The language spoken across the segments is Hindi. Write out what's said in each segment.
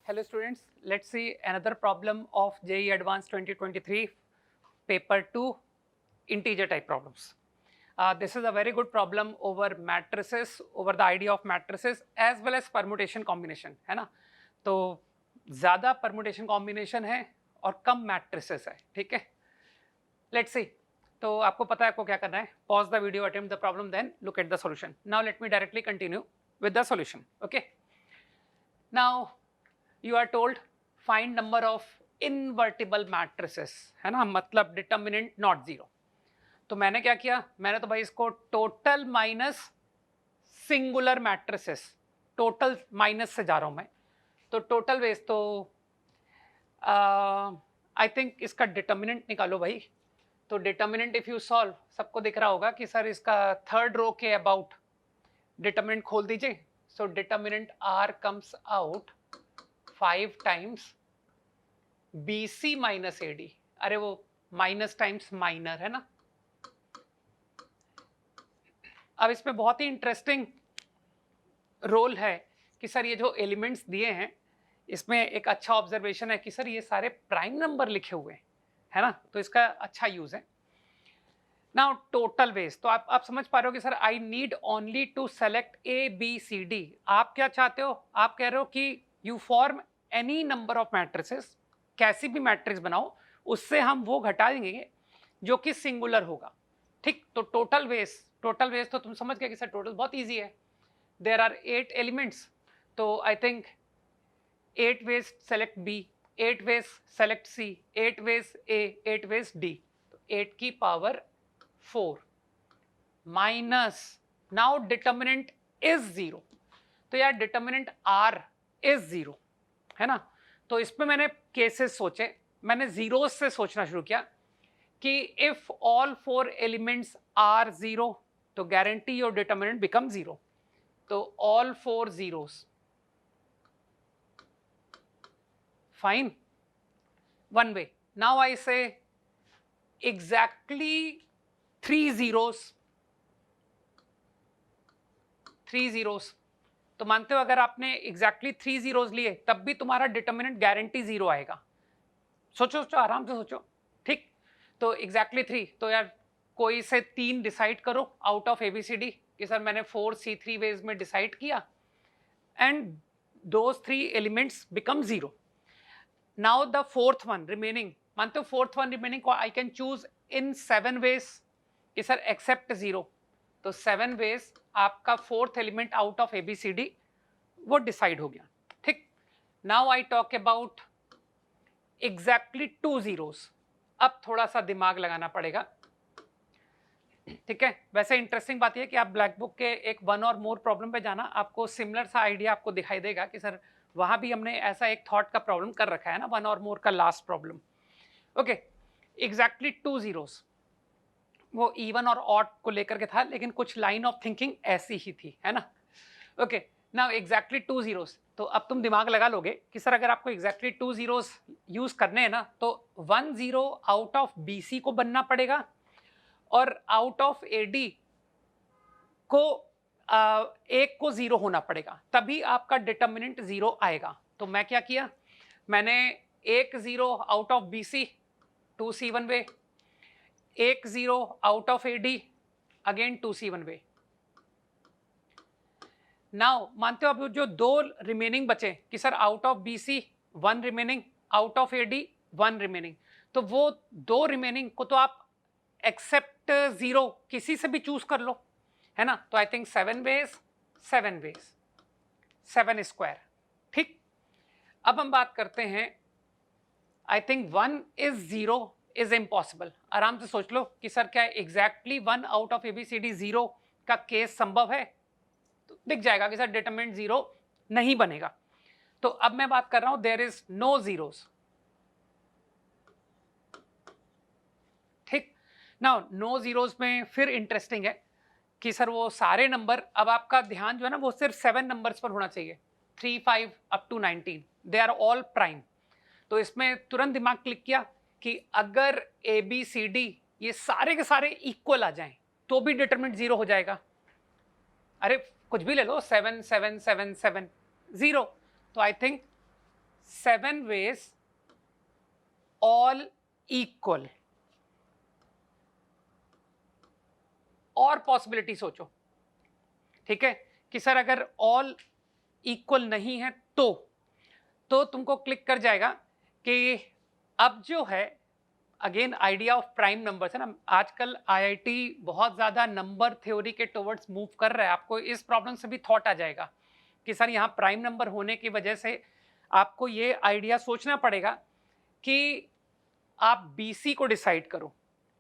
Hello students, let's see another problem of JEE Advanced 2023 paper 2 integer type problems. This is a very good problem over matrices, over the idea of matrices as well as permutation combination, है ना? तो ज़्यादा permutation combination है और कम matrices है, ठीक है? Let's see. तो आपको पता है आपको क्या करना है? Pause the video, attempt the problem, then look at the solution. Now let me directly continue with the solution. Okay? Now you are told find number of invertible matrices, है ना, मतलब डिटर्मिनेंट नॉट जीरो. तो मैंने क्या किया, मैंने तो भाई इसको total minus singular matrices, total minus से जा रहा हूं मैं. तो टोटल वेज तो आई थिंक इसका डिटर्मिनेंट निकालो भाई. तो डिटर्मिनेंट इफ यू सॉल्व, सबको दिख रहा होगा कि सर इसका थर्ड रो के अबाउट डिटर्मिनेंट खोल दीजिए. So determinant are comes out 5 times BC minus AD. अरे वो माइनस टाइम्स माइनर है ना. अब इसमें बहुत ही इंटरेस्टिंग रोल है कि सर ये जो एलिमेंट्स दिए हैं इसमें एक अच्छा ऑब्जर्वेशन है कि सर ये सारे प्राइम नंबर लिखे हुए हैं, है ना. तो इसका अच्छा यूज है. नाउ टोटल वेज, तो आप समझ पा रहे हो कि sir I need only to select ABCD. आप क्या चाहते हो, आप कह रहे हो कि you form any number of matrices, कैसी भी मैट्रिक्स बनाओ, उससे हम वो घटा देंगे जो कि सिंगुलर होगा. ठीक. तो टोटल वेज तो तुम समझ गए कि सर टोटल बहुत इजी है. There are 8 elements. तो I think 8 ways select B, 8 ways select C, 8 ways A, 8 ways D. तो 8 की power 4 minus, now determinant is 0. तो यार डिटर्मिनेंट R इज 0, है ना. तो इसमें मैंने केसेस सोचे, मैंने जीरोस से सोचना शुरू किया कि इफ ऑल 4 एलिमेंट्स आर 0 तो गारंटी योर डिटर्मिनेंट बिकम 0. तो all 4 zeros, fine, one way. Now I से एग्जैक्टली 3 zeros. तो मानते हो अगर आपने एग्जैक्टली 3 zeros लिए तब भी तुम्हारा डिटर्मिनेंट गारंटी 0 आएगा. सोचो आराम से सोचो. ठीक. तो एग्जैक्टली 3, तो यार कोई से 3 डिसाइड करो आउट ऑफ ABCD कि सर मैंने 4C3 वेज में डिसाइड किया and those 3 elements become 0. Now the fourth one remaining, मानते हो फोर्थ वन रिमेनिंग को I can choose in 7 ways कि सर एक्सेप्ट 0. तो 7 वेज आपका fourth element out of ABCD वो डिसाइड हो गया. ठीक. Now I talk about exactly 2 zeros. अब थोड़ा सा दिमाग लगाना पड़ेगा. ठीक है. वैसे इंटरेस्टिंग बात यह है कि आप ब्लैक बुक के एक 1 और मोर प्रॉब्लम पे जाना, आपको सिमिलर सा आइडिया आपको दिखाई देगा कि सर वहां भी हमने ऐसा एक थॉट का प्रॉब्लम कर रखा है ना, 1 और मोर का last problem. Okay. Exactly 2 zeros वो इवन और ऑड को लेकर के था, लेकिन कुछ लाइन ऑफ थिंकिंग ऐसी ही थी, है ना. ओके. Now exactly 2 zeros. तो अब तुम दिमाग लगा लोगे कि सर अगर आपको एग्जैक्टली 2 zeros यूज करने हैं ना, तो 1 0 आउट ऑफ BC को बनना पड़ेगा और आउट ऑफ AD को एक को 0 होना पड़ेगा, तभी आपका डिटर्मिनेंट 0 आएगा. तो मैं क्या किया, मैंने 1 0 out of BC 2C1 way, 1 0 out of AD again 2C1 way. Now मानते हो अब जो 2 रिमेनिंग बचे कि sir out of BC 1 remaining, out of AD 1 remaining. तो वो 2 रिमेनिंग को तो आप एक्सेप्ट 0 किसी से भी चूज कर लो, है ना. तो आई थिंक 7 वेज 7 स्क्वायर. ठीक. अब हम बात करते हैं, I think 1 is 0 is impossible. आराम से सोच लो कि सर क्या एग्जैक्टली 1 आउट ऑफ ABCD 0 का केस संभव है. तो दिख जाएगा कि सर डिटरमिनेंट 0 नहीं बनेगा. तो अब मैं बात कर रहा हूं देयर इज नो zeros. ठीक. नाउ नो zeros में फिर इंटरेस्टिंग है कि सर वो सारे नंबर, अब आपका ध्यान जो है ना वो सिर्फ 7 नंबर्स पर होना चाहिए, 3 5 up to 19, they are all prime. तो इसमें तुरंत दिमाग क्लिक किया कि अगर ABCD ये सारे के सारे इक्वल आ जाएं तो भी डिटरमिनेंट 0 हो जाएगा. अरे कुछ भी ले लो, 7 7 7 7 0. तो I think 7 ways all equal. और पॉसिबिलिटी सोचो, ठीक है, कि सर अगर ऑल इक्वल नहीं है तो तुमको क्लिक कर जाएगा कि अब जो है again idea of prime numbers है ना, आजकल आईआईटी बहुत ज्यादा नंबर थ्योरी के टुवर्ड्स मूव कर रहा है। आपको इस प्रॉब्लम से भी थॉट आ जाएगा कि सर यहाँ प्राइम नंबर होने की वजह से आपको ये आइडिया सोचना पड़ेगा कि आप बीसी को डिसाइड करो,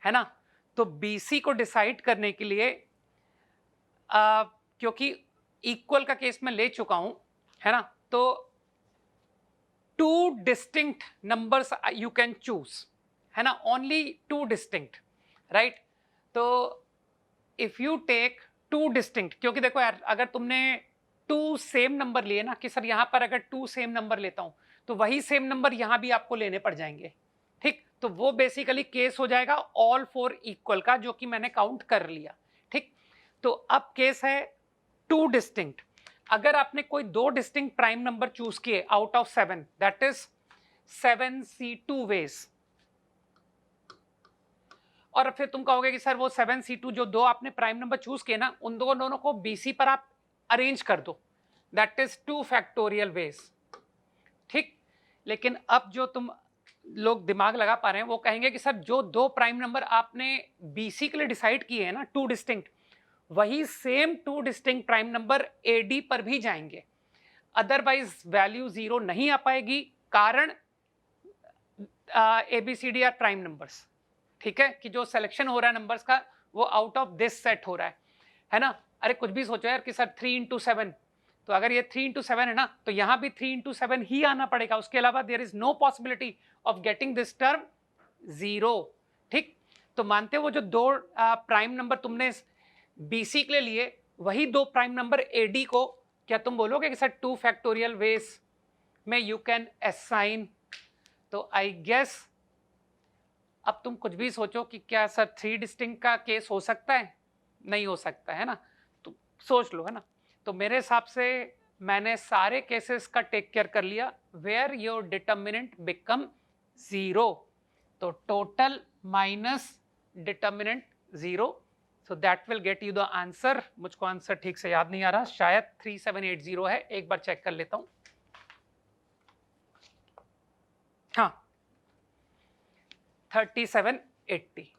है ना। तो बीसी को डिसाइड करने के लिए क्योंकि इक्वल का केस मैं ले चुका हूं, है ना, तो 2 distinct numbers you can choose, है ना, ओनली 2 डिस्टिंक्ट, राइट। तो इफ यू टेक 2 डिस्टिंक्ट, क्योंकि देखो यार अगर तुमने 2 सेम नंबर लिए ना, कि सर यहां पर अगर 2 सेम नंबर लेता हूं तो वही सेम नंबर यहां भी आपको लेने पड़ जाएंगे, ठीक। तो वो बेसिकली केस हो जाएगा ऑल 4 इक्वल का, जो कि मैंने काउंट कर लिया, ठीक। तो अब केस है 2 डिस्टिंक्ट। अगर आपने कोई 2 डिस्टिंक्ट प्राइम नंबर चूज किए out of 7, that is 7C2 ways, और फिर तुम कहोगे कि सर वो 7C2 जो 2 आपने प्राइम नंबर चूज किए ना, उन दोनों को BC पर आप अरेंज कर दो, दैट इज 2 फैक्टोरियल वेज, ठीक। लेकिन अब जो तुम लोग दिमाग लगा पा रहे हैं वो कहेंगे कि सर जो 2 प्राइम नंबर आपने BC के लिए डिसाइड किए हैं ना 2 डिस्टिंक्ट, वही same 2 distinct prime number AD पर भी जाएंगे, अदरवाइज वैल्यू 0 नहीं आ पाएगी, कारण ABCD आर प्राइम नंबर्स, ठीक है, कि जो सिलेक्शन हो रहा है नंबर्स का वो आउट ऑफ दिस सेट हो रहा है ना। अरे कुछ भी सोचो यार कि सर 3 into 7, तो अगर ये 3 into 7 है ना, तो यहां भी 3 into 7 ही आना पड़ेगा, उसके अलावा there is no possibility of getting this term 0, ठीक। तो मानते हो वो जो 2 प्राइम नंबर तुमने BC के लिए लिए, वही 2 प्राइम नंबर AD को क्या तुम बोलोगे कि सर 2 फैक्टोरियल वेज में यू कैन असाइन। तो आई गेस अब तुम कुछ भी सोचो कि क्या सर 3 डिस्टिंक्ट का केस हो सकता है, नहीं हो सकता है ना, तो सोच लो, है ना। तो मेरे हिसाब से मैंने सारे केसेस का टेक केयर कर लिया वेयर योर डिटर्मिनेंट बिकम 0, तो total minus determinant 0, so that will get you the answer. मुझको आंसर ठीक से याद नहीं आ रहा, शायद 3780 है, एक बार चेक कर लेता हूं। हाँ 3780।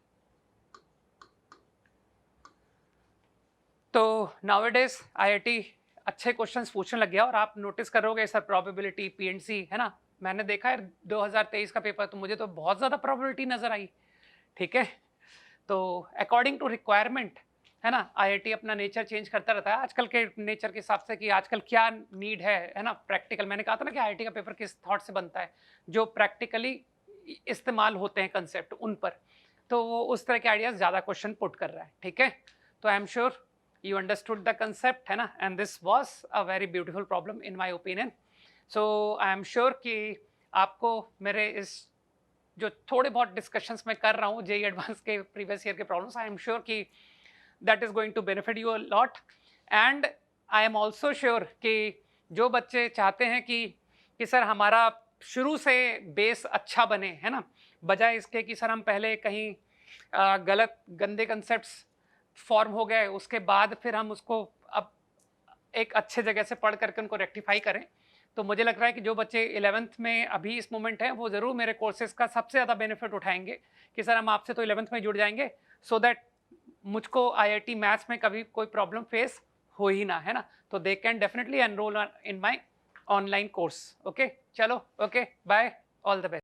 तो नाउअडेज आईआईटी अच्छे क्वेश्चंस पूछने लग गया, और आप नोटिस करोगे सर प्रोबेबिलिटी PNC, है ना, मैंने देखा है 2023 का पेपर, तो मुझे तो बहुत ज़्यादा प्रोबेबिलिटी नज़र आई, ठीक है। तो अकॉर्डिंग टू रिक्वायरमेंट, है ना, आईआईटी अपना नेचर चेंज करता रहता है आजकल के नेचर के हिसाब से कि आजकल क्या नीड है ना, प्रैक्टिकल। मैंने कहा था ना कि आईआईटी का पेपर किस थॉट से बनता है, जो प्रैक्टिकली इस्तेमाल होते हैं कंसेप्ट उन पर, तो वो उस तरह के आइडियाज ज़्यादा क्वेश्चन पुट कर रहा है, ठीक है। तो I am sure you understood the concept, है ना, and this was a very beautiful problem in my opinion. So I am sure कि आपको मेरे इस जो थोड़े बहुत डिस्कशंस मैं कर रहा हूँ जेईई एडवांस के प्रीवियस ईयर के प्रॉब्लम्स, आई एम श्योर कि that is going to benefit you a lot, and I am also sure कि जो बच्चे चाहते हैं कि सर हमारा शुरू से बेस अच्छा बने, है ना, बजाय इसके कि सर हम पहले कहीं गलत गंदे कंसेप्ट्स फॉर्म हो गए, उसके बाद फिर हम उसको अब एक अच्छे जगह से पढ़ करके उनको रेक्टिफाई करें। तो मुझे लग रहा है कि जो बच्चे 11th में अभी इस मोमेंट हैं वो ज़रूर मेरे कोर्सेज का सबसे ज़्यादा बेनिफिट उठाएंगे कि सर हम आपसे तो 11th में जुड़ जाएंगे, सो दैट मुझको IIT मैथ्स में कभी कोई प्रॉब्लम फेस हो ही ना, है ना। तो they can definitely enrol in my online course. Okay, चलो, okay, bye, all the best.